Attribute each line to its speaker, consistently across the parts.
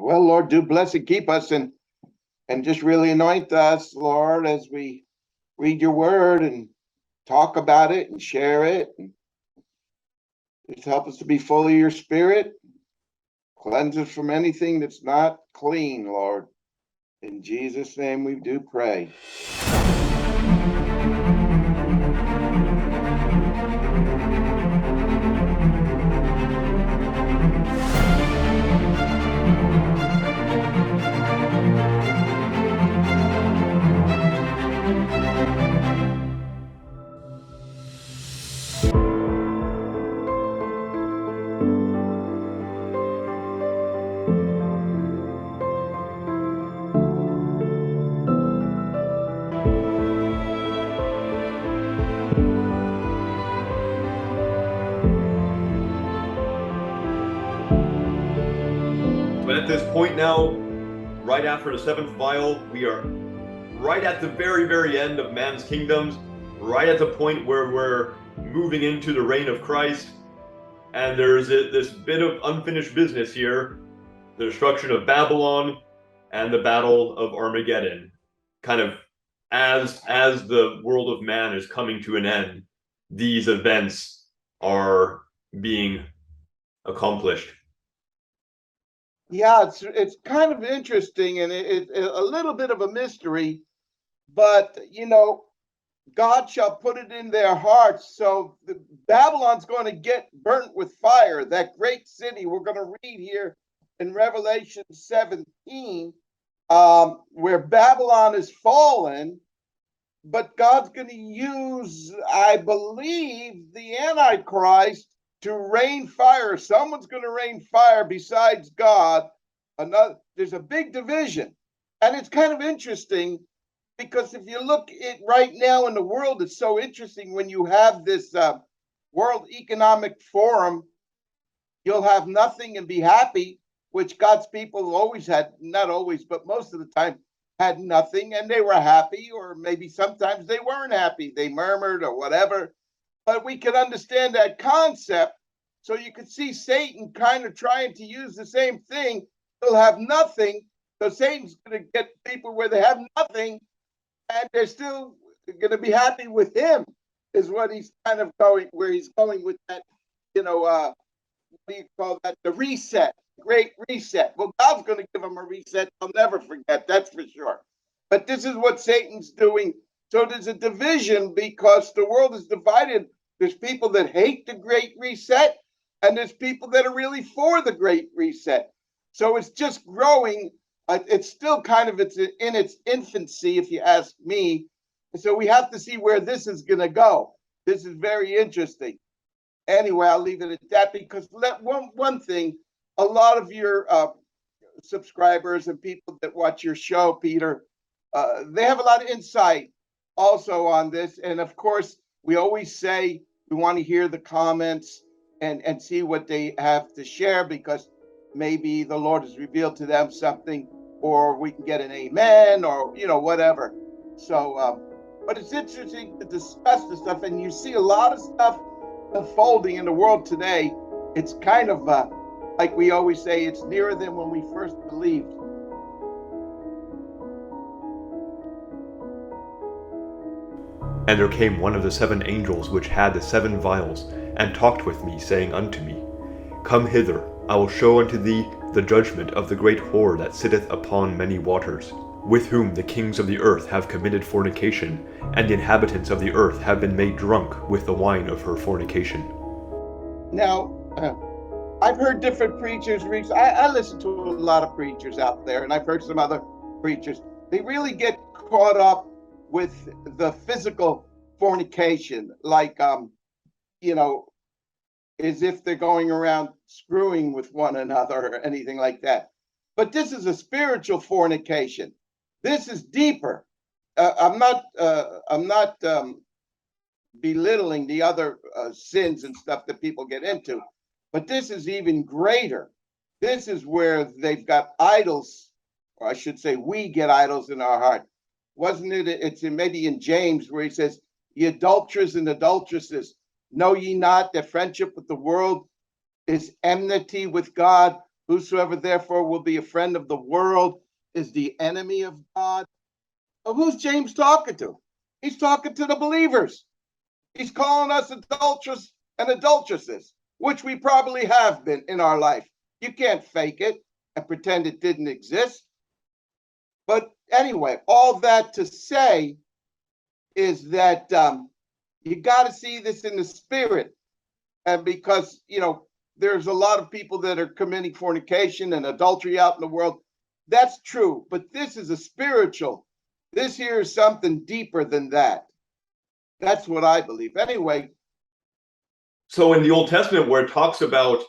Speaker 1: Well, Lord, do bless and keep us and just really anoint us, Lord, as we read your word and talk about it and share it. And just help us to be full of your spirit. Cleanse us from anything that's not clean, Lord. In Jesus' name we do pray.
Speaker 2: But at this point now, right after the seventh vial, we are right at the very, very end of man's kingdoms, right at the point where we're moving into the reign of Christ. And there's this bit of unfinished business here, the destruction of Babylon and the battle of Armageddon. Kind of as the world of man is coming to an end, these events are being accomplished.
Speaker 1: Yeah, it's kind of interesting, and it's a little bit of a mystery, but God shall put it in their hearts. So Babylon's going to get burnt with fire. That great city we're going to read here in Revelation 17, where Babylon is fallen, but God's going to use, I believe, the Antichrist to rain fire. Someone's going to rain fire besides God. There's a big division. And it's kind of interesting because if you look at right now in the world, it's so interesting when you have this World Economic Forum, you'll have nothing and be happy, which God's people always had, not always, but most of the time had nothing and they were happy, or maybe sometimes they weren't happy. They murmured or whatever. But we can understand that concept. So you could see Satan kind of trying to use the same thing. They'll have nothing. So Satan's going to get people where they have nothing and they're still going to be happy with him, is what he's kind of going, where he's going with that, what do you call that? The reset, great reset. Well, God's going to give them a reset. I'll never forget, that's for sure. But this is what Satan's doing. So there's a division because the world is divided. There's people that hate the Great Reset, and there's people that are really for the Great Reset. So it's just growing. It's still kind of in its infancy, if you ask me. So we have to see where this is going to go. This is very interesting. Anyway, I'll leave it at that because one thing, a lot of your subscribers and people that watch your show, Peter, they have a lot of insight also on this. And of course, we always say we want to hear the comments and see what they have to share, because maybe the Lord has revealed to them something, or we can get an amen, or whatever. So but it's interesting to discuss this stuff, and you see a lot of stuff unfolding in the world today. It's kind of like we always say, it's nearer than when we first believed.
Speaker 2: And there came one of the seven angels which had the seven vials, and talked with me, saying unto me, Come hither, I will show unto thee the judgment of the great whore that sitteth upon many waters, with whom the kings of the earth have committed fornication, and the inhabitants of the earth have been made drunk with the wine of her fornication.
Speaker 1: Now, I've heard different preachers. I listen to a lot of preachers out there, and I've heard some other preachers. They really get caught up with the physical fornication, like, as if they're going around screwing with one another or anything like that. But this is a spiritual fornication. This is deeper. I'm not belittling the other sins and stuff that people get into, but this is even greater. This is where they've got idols, or I should say, we get idols in our heart. Wasn't it? It's maybe in James where he says, "Ye adulterers and adulteresses, know ye not that friendship with the world is enmity with God? Whosoever therefore will be a friend of the world is the enemy of God. Well, who's James talking to? He's talking to the believers. He's calling us adulterers and adulteresses, which we probably have been in our life. You can't fake it and pretend it didn't exist. But anyway, all that to say is that you got to see this in the spirit. And because, there's a lot of people that are committing fornication and adultery out in the world. That's true. But this is a spiritual. This here is something deeper than that. That's what I believe. Anyway.
Speaker 2: So in the Old Testament, where it talks about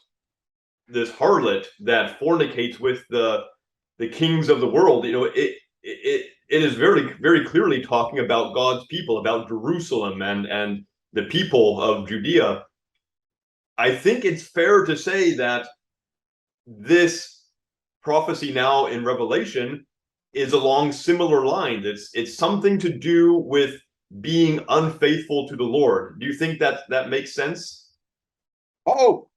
Speaker 2: this harlot that fornicates with the kings of the world, it is very, very clearly talking about God's people, about Jerusalem and the people of Judea. I think it's fair to say that this prophecy now in Revelation is along similar lines. It's something to do with being unfaithful to the Lord. Do you think that makes sense?
Speaker 1: Oh,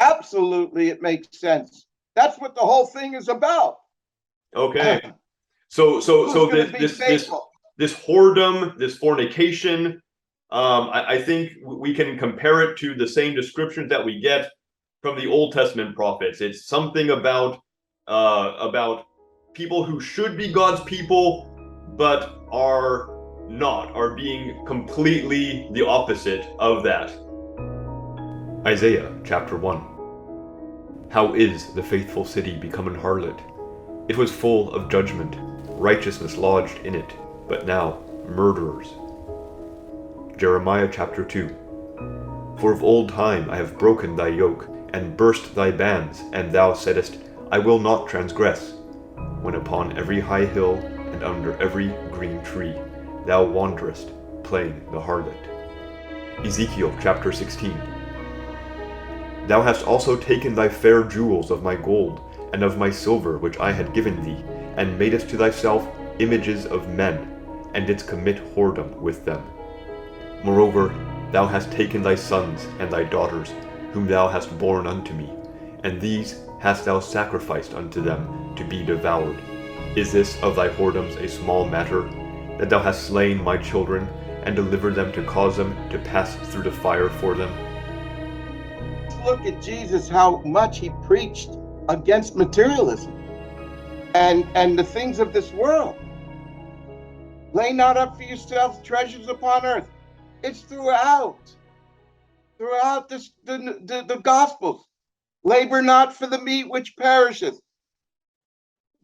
Speaker 1: absolutely, it makes sense. That's what the whole thing is about.
Speaker 2: Okay. So this whoredom, this fornication, I think we can compare it to the same descriptions that we get from the Old Testament prophets. It's something about people who should be God's people, but are not, are being completely the opposite of that.
Speaker 3: Isaiah chapter 1. How is the faithful city become an harlot? It was full of judgment, righteousness lodged in it, but now murderers. Jeremiah chapter 2. For of old time I have broken thy yoke, and burst thy bands, and thou saidst, I will not transgress. When upon every high hill, and under every green tree, thou wanderest, playing the harlot. Ezekiel chapter 16. Thou hast also taken thy fair jewels of my gold, and of my silver which I had given thee, and madest to thyself images of men, and didst commit whoredom with them. Moreover, thou hast taken thy sons and thy daughters, whom thou hast borne unto me, and these hast thou sacrificed unto them to be devoured. Is this of thy whoredoms a small matter, that thou hast slain my children, and delivered them to cause them to pass through the fire for them?
Speaker 1: Look at Jesus, how much he preached against materialism and the things of this world. Lay not up for yourselves treasures upon earth. It's throughout this, the Gospels. Labor not for the meat which perisheth.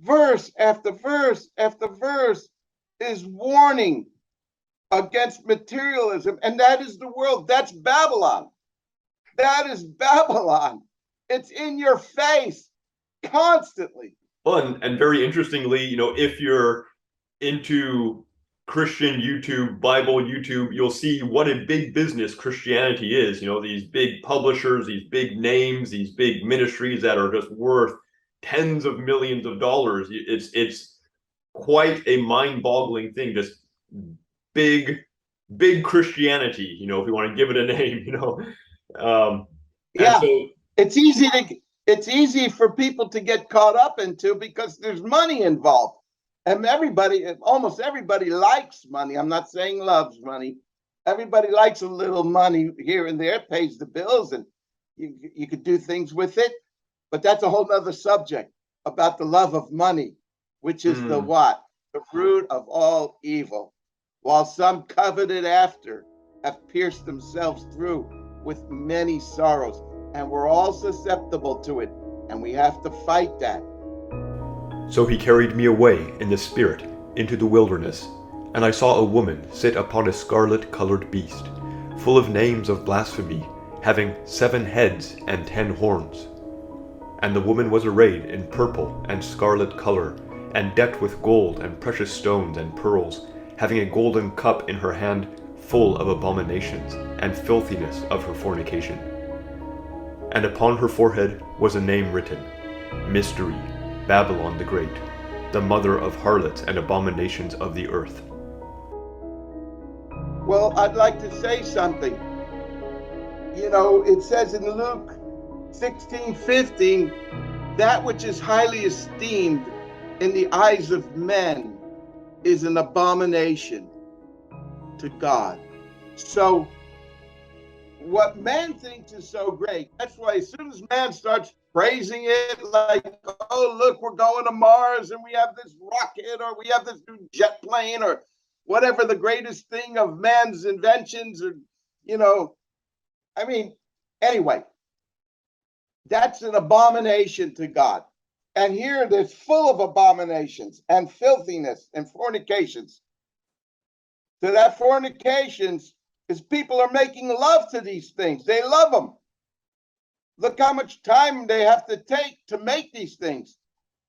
Speaker 1: Verse after verse after verse is warning against materialism, and that is the world. That's Babylon. That is Babylon. It's in your face constantly.
Speaker 2: Well, and very interestingly, if you're into Christian YouTube, Bible YouTube, you'll see what a big business Christianity is. These big publishers, these big names, these big ministries that are just worth tens of millions of dollars. It's quite a mind-boggling thing. Just big Christianity. If you want to give it a name.
Speaker 1: Yeah,
Speaker 2: so,
Speaker 1: it's easy for people to get caught up into because there's money involved. And almost everybody likes money. I'm not saying loves money. Everybody likes a little money here and there. It pays the bills, and you could do things with it. But that's a whole nother subject about the love of money, which is the what? The root of all evil. While some coveted after have pierced themselves through with many sorrows. And we're all susceptible to it. And we have to fight that.
Speaker 3: So he carried me away in the spirit into the wilderness, and I saw a woman sit upon a scarlet-colored beast, full of names of blasphemy, having 7 heads and 10 horns. And the woman was arrayed in purple and scarlet color, and decked with gold and precious stones and pearls, having a golden cup in her hand, full of abominations and filthiness of her fornication. And upon her forehead was a name written, Mystery, Babylon the Great, the mother of harlots and abominations of the earth.
Speaker 1: Well, I'd like to say something. It says in Luke 16:15, that which is highly esteemed in the eyes of men is an abomination to God. So what man thinks is so great, that's why as soon as man starts praising it, like, oh, look, we're going to Mars and we have this rocket or we have this new jet plane or whatever the greatest thing of man's inventions, or, I mean, anyway, that's an abomination to God. And here it is full of abominations and filthiness and fornications. So that fornications is people are making love to these things. They love them. Look how much time they have to take to make these things.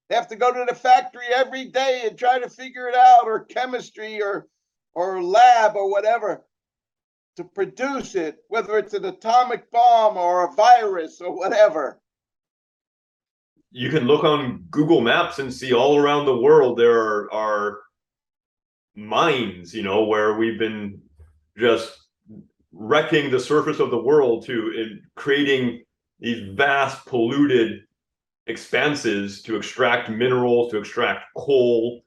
Speaker 1: They have to go to the factory every day and try to figure it out, or chemistry or lab or whatever, to produce it, whether it's an atomic bomb or a virus or whatever.
Speaker 2: You can look on Google Maps and see all around the world there are mines, where we've been just wrecking the surface of the world in creating these vast polluted expanses to extract minerals, to extract coal,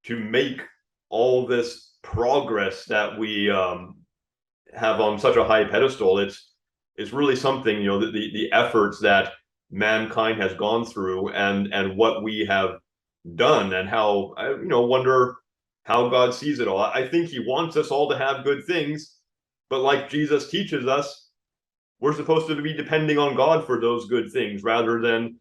Speaker 2: to make all this progress that we have on such a high pedestal. It's really something, the efforts that mankind has gone through and what we have done, and how wonder how God sees it all. I think he wants us all to have good things, but like Jesus teaches us, we're supposed to be depending on God for those good things rather than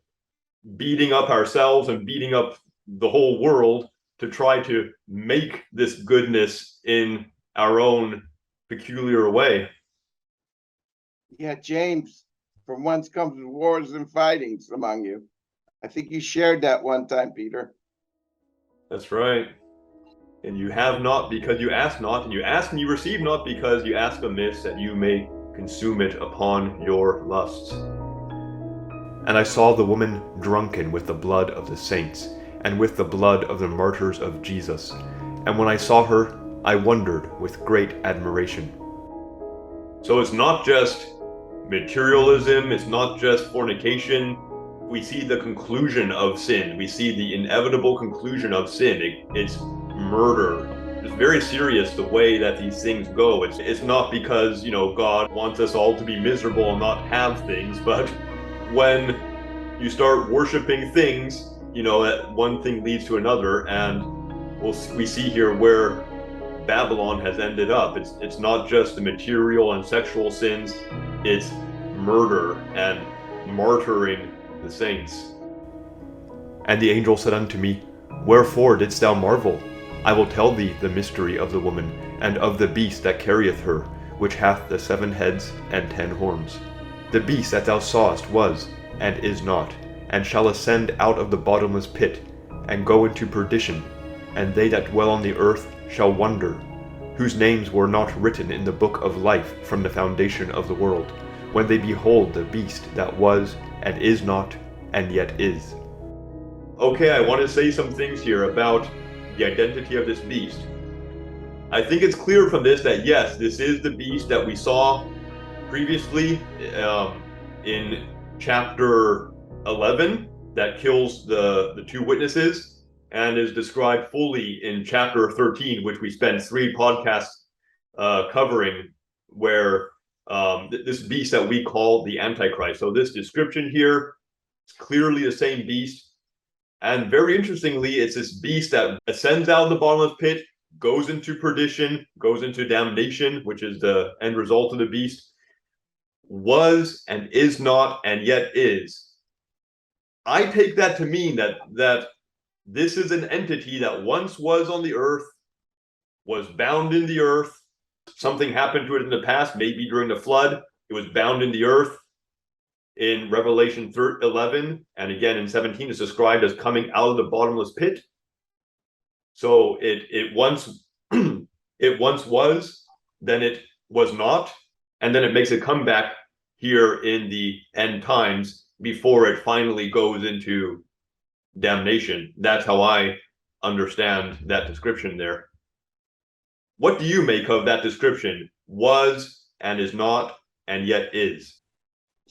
Speaker 2: beating up ourselves and beating up the whole world to try to make this goodness in our own peculiar way.
Speaker 1: Yeah, James, from whence comes wars and fightings among you. I think you shared that one time, Peter.
Speaker 2: That's right. And you have not because you ask not, and you ask and you receive not because you ask amiss, that you may consume it upon your lusts.
Speaker 3: And I saw the woman drunken with the blood of the saints, and with the blood of the martyrs of Jesus. And when I saw her, I wondered with great admiration.
Speaker 2: So it's not just materialism, it's not just fornication. We see the conclusion of sin. We see the inevitable conclusion of sin. It's murder. It's very serious the way that these things go. It's not because, God wants us all to be miserable and not have things, but when you start worshiping things, that one thing leads to another, and we see here where Babylon has ended up. It's not just the material and sexual sins, it's murder and martyring the saints.
Speaker 3: And the angel said unto me, Wherefore didst thou marvel? I will tell thee the mystery of the woman, and of the beast that carrieth her, which hath the 7 heads and 10 horns. The beast that thou sawest was, and is not, and shall ascend out of the bottomless pit, and go into perdition, and they that dwell on the earth shall wonder, whose names were not written in the book of life from the foundation of the world, when they behold the beast that was, and is not, and yet is.
Speaker 2: Okay, I want to say some things here about the identity of this beast. I think it's clear from this that yes, this is the beast that we saw previously in chapter 11 that kills the 2 witnesses, and is described fully in chapter 13, which we spent 3 podcasts covering, where this beast that we call the Antichrist. So this description here is clearly the same beast. And very interestingly, it's this beast that ascends out of the bottomless pit, goes into perdition, goes into damnation, which is the end result of the beast, was and is not and yet is. I take that to mean that this is an entity that once was on the earth, was bound in the earth. Something happened to it in the past, maybe during the flood. It was bound in the earth. In Revelation 11 and again in 17, it's described as coming out of the bottomless pit. So it once it once was, then it was not, and then it makes a comeback here in the end times before it finally goes into damnation. That's how I understand that description there. What do you make of that description? Was and is not and yet is.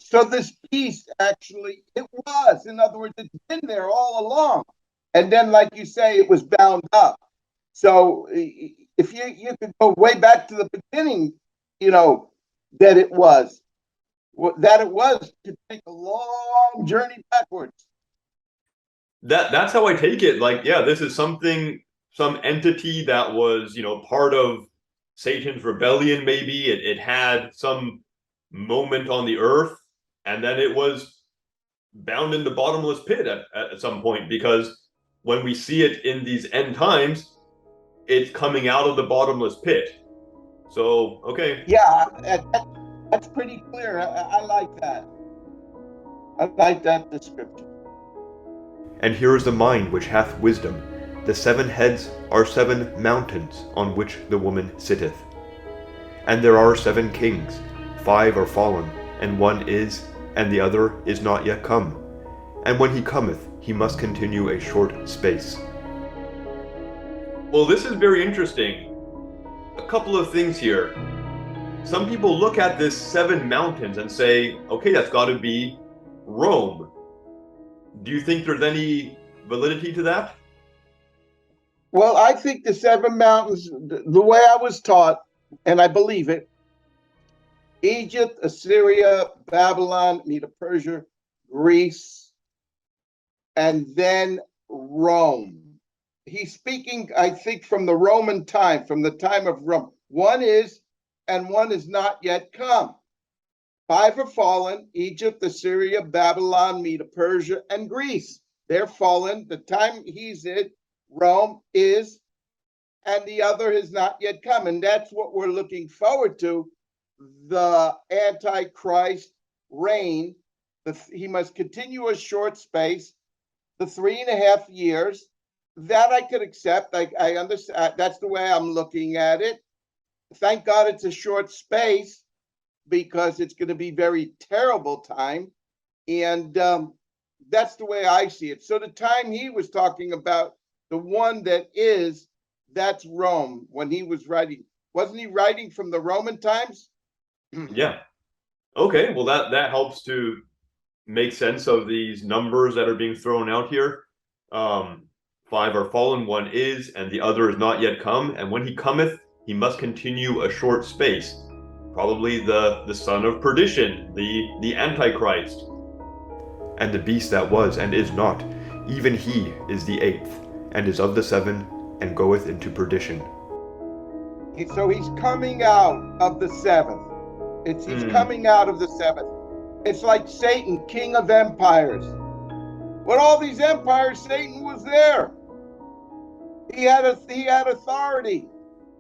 Speaker 1: So this beast actually, it was. In other words, it's been there all along. And then, like you say, it was bound up. So if you could go way back to the beginning, you know, that it was, to take a long journey backwards.
Speaker 2: That's how I take it. Like, yeah, this is something, some entity that was, part of Satan's rebellion. Maybe it had some moment on the earth, and then it was bound in the bottomless pit at some point. Because when we see it in these end times, it's coming out of the bottomless pit. So, okay.
Speaker 1: Yeah, that's pretty clear. I like that. I like that description.
Speaker 3: And here is the mind which hath wisdom. The 7 heads are 7 mountains on which the woman sitteth. And there are 7 kings, 5 are fallen, and 1 is, and the other is not yet come. And when he cometh, he must continue a short space.
Speaker 2: Well, this is very interesting. A couple of things here. Some people look at this 7 mountains and say, okay, that's got to be Rome. Do you think there's any validity to that?
Speaker 1: Well, I think the 7 mountains, the way I was taught, and I believe it, Egypt, Assyria, Babylon, Medo Persia, Greece, and then Rome. He's speaking, I think, from the Roman time, from the time of Rome. 1 is, and 1 is not yet come. 5 are fallen: Egypt, Assyria, Babylon, Medo Persia, and Greece. They're fallen. The time he's in, Rome is, and the other has not yet come. And that's what we're looking forward to, the Antichrist reign. He must continue a short space, the 3.5 years. That I could accept. I understand. That's the way I'm looking at it. Thank God it's a short space, because it's going to be very terrible time. And that's the way I see it. So the time he was talking about, the one that is, that's Rome. When he was writing, wasn't he writing from the Roman times?
Speaker 2: Yeah. Okay, well that helps to make sense of these numbers that are being thrown out here. 5 are fallen, 1 is, and the other is not yet come. And when he cometh, he must continue a short space. Probably the son of perdition, the Antichrist.
Speaker 3: And the beast that was and is not, even he is the 8th, and is of the 7, and goeth into perdition.
Speaker 1: So he's coming out of the 7th. He's coming out of the 7th. It's like Satan, king of empires. With all these empires, Satan was there. He had authority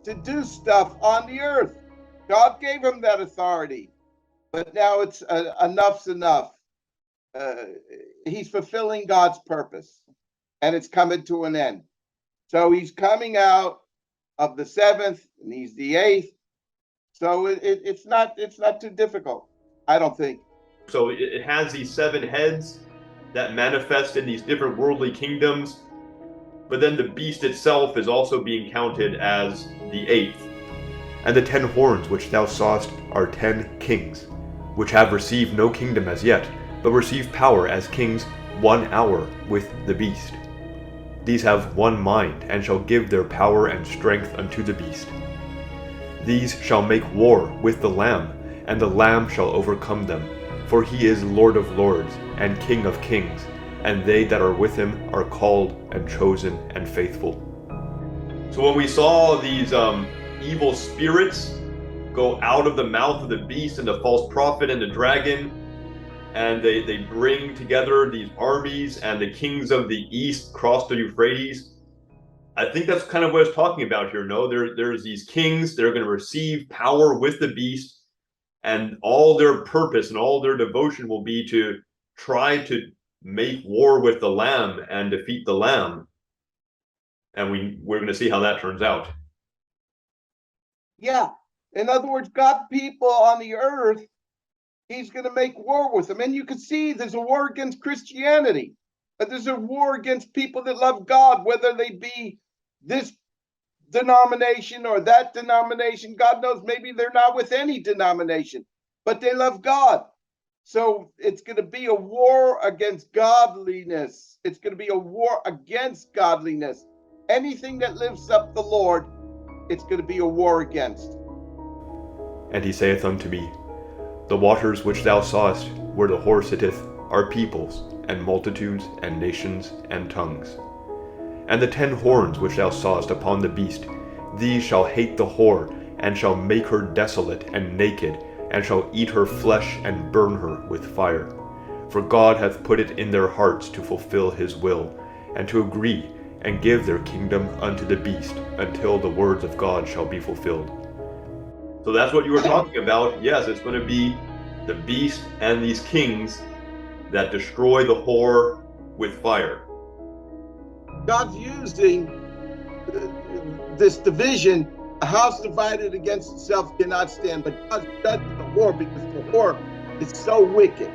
Speaker 1: to do stuff on the earth. God gave him that authority. But now it's enough's enough. He's fulfilling God's purpose, and it's coming to an end. So he's coming out of the 7th, and he's the 8th. So it's not too difficult, I don't think.
Speaker 2: So it has these 7 heads that manifest in these different worldly kingdoms, but then the beast itself is also being counted as the 8th.
Speaker 3: And the 10 horns which thou sawest are 10 kings, which have received no kingdom as yet, but receive power as kings 1 hour with the beast. These have one mind, and shall give their power and strength unto the beast. These shall make war with the Lamb, and the Lamb shall overcome them. For he is Lord of lords, and King of kings, and they that are with him are called and chosen and faithful.
Speaker 2: So when we saw these evil spirits go out of the mouth of the beast and the false prophet and the dragon, and they bring together these armies, and the kings of the east cross the Euphrates, I think that's kind of what it's talking about here. No, there's these kings that are going to receive power with the beast, and all their purpose and all their devotion will be to try to make war with the Lamb and defeat the Lamb. And we're going to see how that turns out.
Speaker 1: Yeah. In other words, God's people on the earth, he's going to make war with them. And you can see there's a war against Christianity, but there's a war against people that love God, whether they be this denomination or that denomination. God knows, maybe they're not with any denomination, but they love God. So it's going to be a war against godliness. It's going to be a war against godliness. Anything that lifts up the Lord, it's going to be a war against.
Speaker 3: And he saith unto me, The waters which thou sawest, where the whore sitteth, are peoples, and multitudes, and nations, and tongues. And the 10 horns which thou sawest upon the beast, these shall hate the whore, and shall make her desolate and naked, and shall eat her flesh and burn her with fire. For God hath put it in their hearts to fulfil his will, and to agree, and give their kingdom unto the beast, until the words of God shall be fulfilled.
Speaker 2: So that's what you were talking about. Yes, it's going to be the beast and these kings that destroy the whore with fire.
Speaker 1: God's using this division. A house divided against itself cannot stand, but God's judged the whore because the whore is so wicked.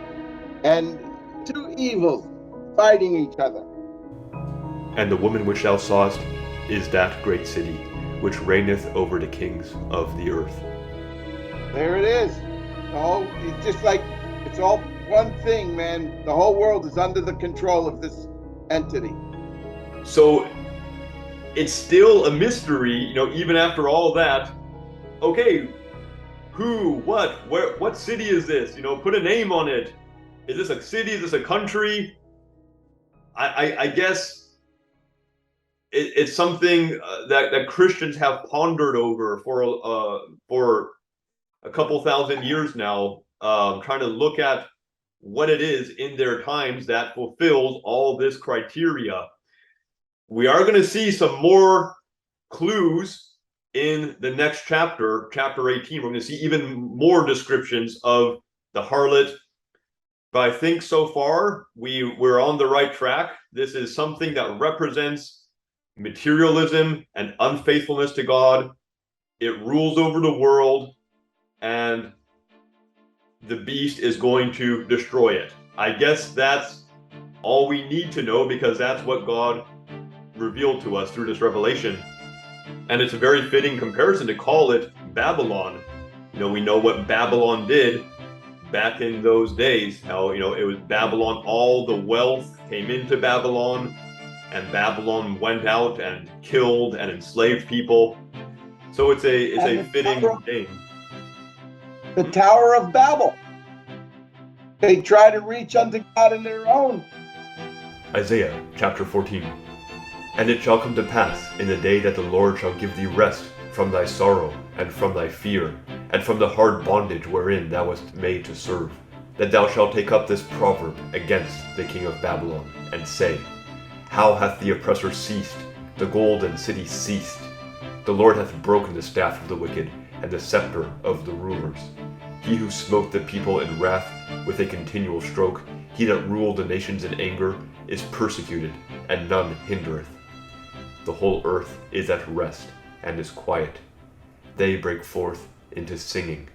Speaker 1: And 2 evils fighting each other.
Speaker 3: And the woman which thou sawest is that great city, which reigneth over the kings of the earth.
Speaker 1: There it is. It's just like, it's all one thing, man. The whole world is under the control of this entity.
Speaker 2: So it's still a mystery, even after all that. Okay, who, what, where, what city is this? Put a name on it. Is this a city? Is this a country? I guess it's something that Christians have pondered over for a couple thousand years now, trying to look at what it is in their times that fulfills all this criteria. We are going to see some more clues in the next chapter, chapter 18. We're going to see even more descriptions of the harlot. But I think so far we're on the right track. This is something that represents materialism and unfaithfulness to God. It rules over the world, and the beast is going to destroy it. I guess that's all we need to know, because that's what God revealed to us through this revelation. And it's a very fitting comparison to call it Babylon. We know what Babylon did back in those days, how it was Babylon, all the wealth came into Babylon, and Babylon went out and killed and enslaved people. So it's a fitting name.
Speaker 1: The Tower of Babel. They try to reach unto God in their own.
Speaker 3: Isaiah chapter 14. And it shall come to pass in the day that the Lord shall give thee rest from thy sorrow, and from thy fear, and from the hard bondage wherein thou wast made to serve, that thou shalt take up this proverb against the king of Babylon, and say, How hath the oppressor ceased, the golden city ceased? The Lord hath broken the staff of the wicked, and the scepter of the rulers. He who smote the people in wrath with a continual stroke, he that ruled the nations in anger, is persecuted, and none hindereth. The whole earth is at rest, and is quiet. They break forth into singing.